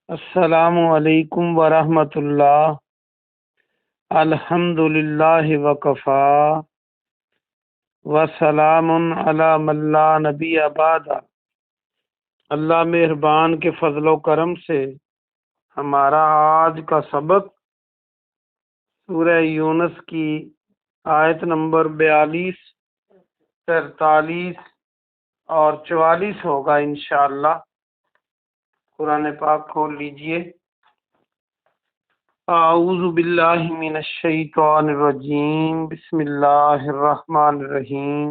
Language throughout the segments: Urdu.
السلام علیکم ورحمۃ اللہ۔ الحمدللہ وکفا وسلام علی من لا نبی بعد۔ اللہ مہربان کے فضل و کرم سے ہمارا آج کا سبق سورہ یونس کی آیت نمبر 42، 43 اور 44 ہوگا انشاءاللہ۔ قرآن پاک کھول لیجئے۔ اعوذ باللہ من الشیطان الرجیم، بسم اللہ الرحمن الرحیم۔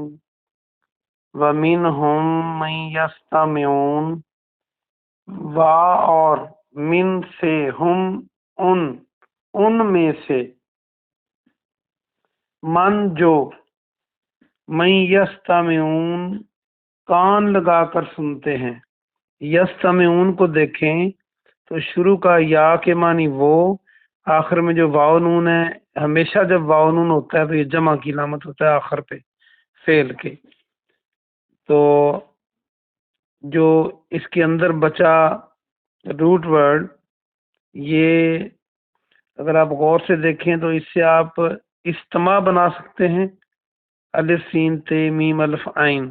وَمِنْهُمْ مَنْ يَسْتَمِعُونَ، وا اور من سے، ہم ان میں سے، من جو، من یستمعون کان لگا کر سنتے ہیں۔ یستمعون کو دیکھیں تو شروع کا یا کے معنی وہ، آخر میں جو واو نون ہے، ہمیشہ جب واو نون ہوتا ہے تو یہ جمع کی علامت ہوتا ہے آخر پہ فعل کے۔ تو جو اس کے اندر بچا روٹ ورڈ، یہ اگر آپ غور سے دیکھیں تو اس سے آپ استماع بنا سکتے ہیں، الف سین تے میم الف عین،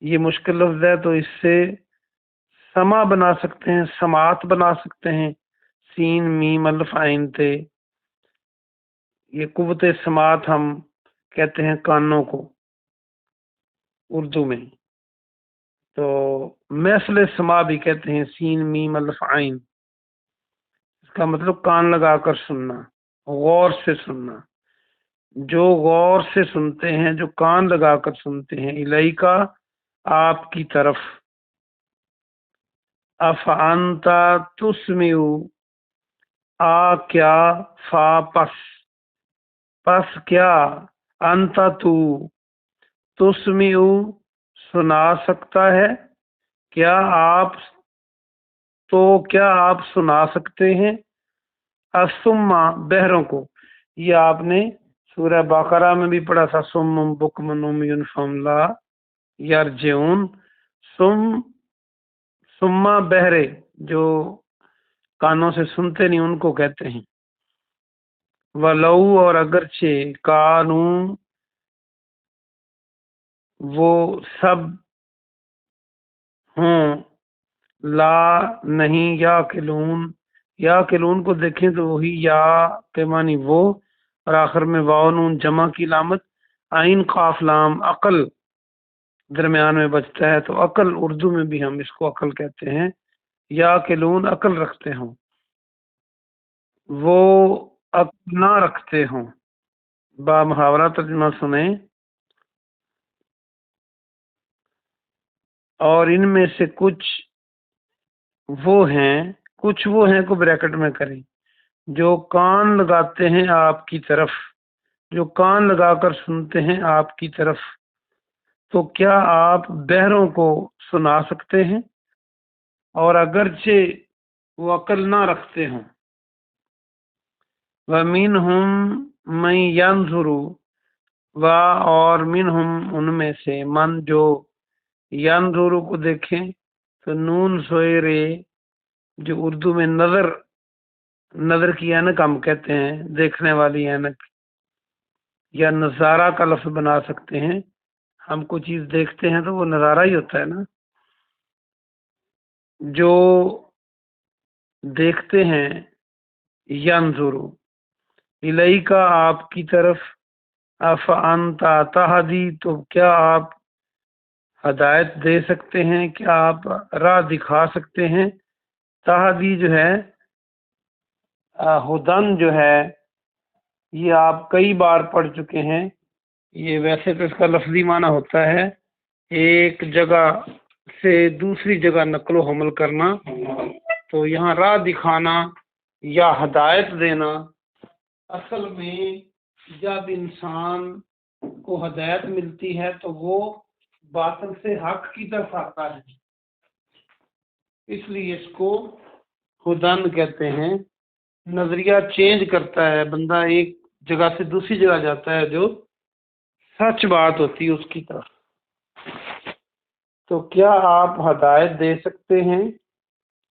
یہ مشکل لفظ ہے تو اس سے سما بنا سکتے ہیں، سماعت بنا سکتے ہیں، سین میم الف عین تے۔ یہ قوت سماعت ہم کہتے ہیں کانوں کو اردو میں، تو مثل سما بھی کہتے ہیں، سین میم الف عین، اس کا مطلب کان لگا کر سننا، غور سے سننا۔ جو غور سے سنتے ہیں، جو کان لگا کر سنتے ہیں، الیکا آپ کی طرف، افانت تسمع کیا، فا پس کیا، انت تو، تسمع سنا سکتا ہے، کیا آپ سنا سکتے ہیں، الصم بہروں کو، یہ آپ نے سورہ بقرہ میں بھی پڑھا تھا، صم بکم عمی فہم لا یرجعون۔ سما بہرے جو کانوں سے سنتے نہیں ان کو کہتے ہیں۔ ولو اور اگرچہ، کانوں وہ سب ہوں، لا نہیں، یا کلون کو دیکھیں تو وہی یا کے معنی وہ، اور آخر میں واو نون جمع کی علامت، عین قاف لام عقل درمیان میں بچتا ہے، تو عقل اردو میں بھی ہم اس کو عقل کہتے ہیں، یا کلون عقل رکھتے ہوں، وہ عقل نہ رکھتے ہوں۔ با محاورہ ترجمہ سنیں۔ اور ان میں سے کچھ وہ ہیں کو بریکٹ میں کریں، جو کان لگاتے ہیں آپ کی طرف، جو کان لگا کر سنتے ہیں آپ کی طرف، تو کیا آپ بہروں کو سنا سکتے ہیں، اور اگرچہ وہ عقل نہ رکھتے ہوں۔ وَمِنْهُمْ مَنْ يَنْظُرُ، اور منہم ان میں سے، من جو، ینظر کو دیکھیں تو نون سوئے رے، جو اردو میں نظر کی اینک ہم کہتے ہیں، دیکھنے والی اینک، یا نظارہ کا لفظ بنا سکتے ہیں۔ ہم کوئی چیز دیکھتے ہیں تو وہ نظارہ ہی ہوتا ہے نا، جو دیکھتے ہیں، ینظر الیکا آپ کی طرف، افانت تہدی تو کیا آپ ہدایت دے سکتے ہیں، کیا آپ راہ دکھا سکتے ہیں۔ تہدی جو ہے، ہدن جو ہے، یہ آپ کئی بار پڑھ چکے ہیں، یہ ویسے تو اس کا لفظی معنی ہوتا ہے ایک جگہ سے دوسری جگہ نقل و حمل کرنا، تو یہاں راہ دکھانا یا ہدایت دینا۔ اصل میں جب انسان کو ہدایت ملتی ہے تو وہ باطل سے حق کی طرف آتا ہے، اس لیے اس کو ہدن کہتے ہیں۔ نظریہ چینج کرتا ہے، بندہ ایک جگہ سے دوسری جگہ جاتا ہے جو سچ بات ہوتی ہے اس کی طرف۔ تو کیا آپ ہدایت دے سکتے ہیں،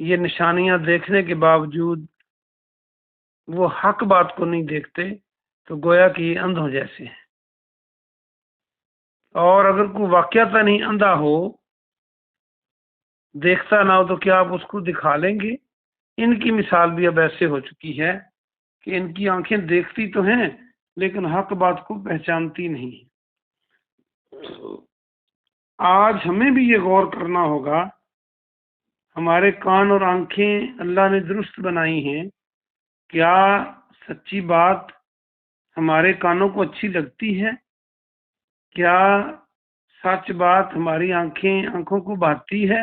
یہ نشانیاں دیکھنے کے باوجود وہ حق بات کو نہیں دیکھتے تو گویا کہ یہ اندھوں جیسے ہیں. اور اگر کوئی واقعہ نہیں اندھا ہو، دیکھتا نہ ہو، تو کیا آپ اس کو دکھا لیں گے؟ ان کی مثال بھی اب ایسے ہو چکی ہے کہ ان کی آنکھیں دیکھتی تو ہیں لیکن حق بات کو پہچانتی نہیں. آج ہمیں بھی یہ غور کرنا ہوگا، ہمارے کان اور آنکھیں اللہ نے درست بنائی ہیں، کیا سچی بات ہمارے کانوں کو اچھی لگتی ہے؟ کیا سچ بات ہماری آنکھوں کو بھاتی ہے؟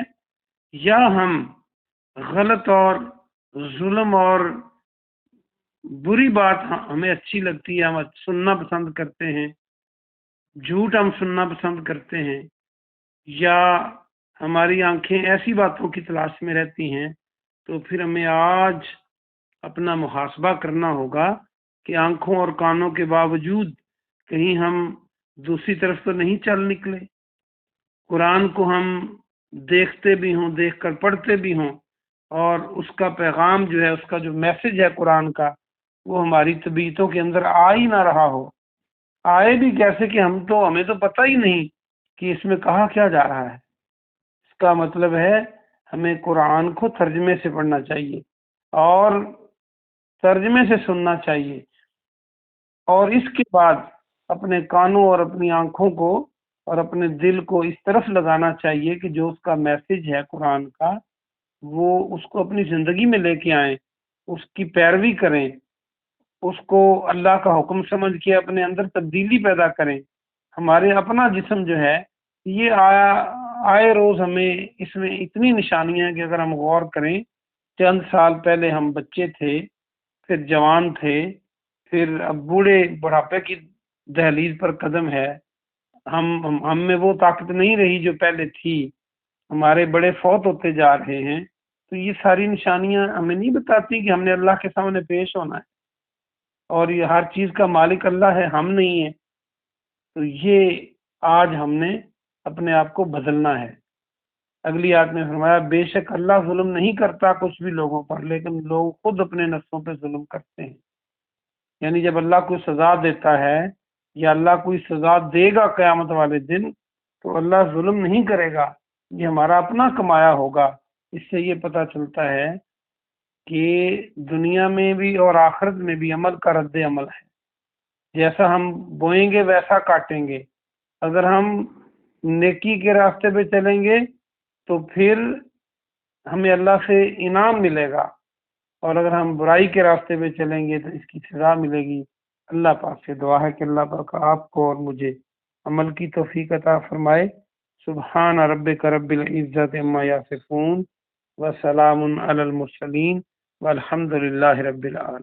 یا ہم غلط اور ظلم اور بری بات ہمیں اچھی لگتی ہے، ہم سننا پسند کرتے ہیں، جھوٹ ہم سننا پسند کرتے ہیں، یا ہماری آنکھیں ایسی باتوں کی تلاش میں رہتی ہیں؟ تو پھر ہمیں آج اپنا محاسبہ کرنا ہوگا کہ آنکھوں اور کانوں کے باوجود کہیں ہم دوسری طرف تو نہیں چل نکلے. قرآن کو ہم دیکھتے بھی ہوں، دیکھ کر پڑھتے بھی ہوں، اور اس کا پیغام جو ہے، اس کا جو میسج ہے قرآن کا، وہ ہماری طبیعتوں کے اندر آ ہی نہ رہا ہو. آئے بھی کیسے کہ ہمیں تو پتہ ہی نہیں کہ اس میں کہا کیا جا رہا ہے. اس کا مطلب ہے ہمیں قرآن کو ترجمے سے پڑھنا چاہیے اور ترجمے سے سننا چاہیے، اور اس کے بعد اپنے کانوں اور اپنی آنکھوں کو اور اپنے دل کو اس طرف لگانا چاہیے کہ جو اس کا میسج ہے قرآن کا، وہ اس کو اپنی زندگی میں لے کے آئیں، اس کی پیروی کریں، اس کو اللہ کا حکم سمجھ کے اپنے اندر تبدیلی پیدا کریں. ہمارے اپنا جسم جو ہے، یہ آئے روز ہمیں اس میں اتنی نشانیاں ہیں کہ اگر ہم غور کریں، چند سال پہلے ہم بچے تھے، پھر جوان تھے، پھر اب بڑھاپے کی دہلیز پر قدم ہے. ہم میں وہ طاقت نہیں رہی جو پہلے تھی، ہمارے بڑے فوت ہوتے جا رہے ہیں. تو یہ ساری نشانیاں ہمیں نہیں بتاتی کہ ہم نے اللہ کے سامنے پیش ہونا ہے، اور یہ ہر چیز کا مالک اللہ ہے، ہم نہیں ہیں. تو یہ آج ہم نے اپنے آپ کو بدلنا ہے. اگلی آیت میں فرمایا بے شک اللہ ظلم نہیں کرتا کچھ بھی لوگوں پر، لیکن لوگ خود اپنے نفسوں پہ ظلم کرتے ہیں. یعنی جب اللہ کوئی سزا دیتا ہے یا اللہ کوئی سزا دے گا قیامت والے دن، تو اللہ ظلم نہیں کرے گا، یہ ہمارا اپنا کمایا ہوگا. اس سے یہ پتہ چلتا ہے کہ دنیا میں بھی اور آخرت میں بھی عمل کا رد عمل ہے. جیسا ہم بوئیں گے ویسا کاٹیں گے. اگر ہم نیکی کے راستے پہ چلیں گے تو پھر ہمیں اللہ سے انعام ملے گا، اور اگر ہم برائی کے راستے پہ چلیں گے تو اس کی سزا ملے گی. اللہ پاک سے دعا ہے کہ اللہ پاک آپ کو اور مجھے عمل کی توفیق عطا فرمائے. سبحان ربک رب العزت عما یصفون وسلام علی المرسلین والحمد للہ رب العالمین.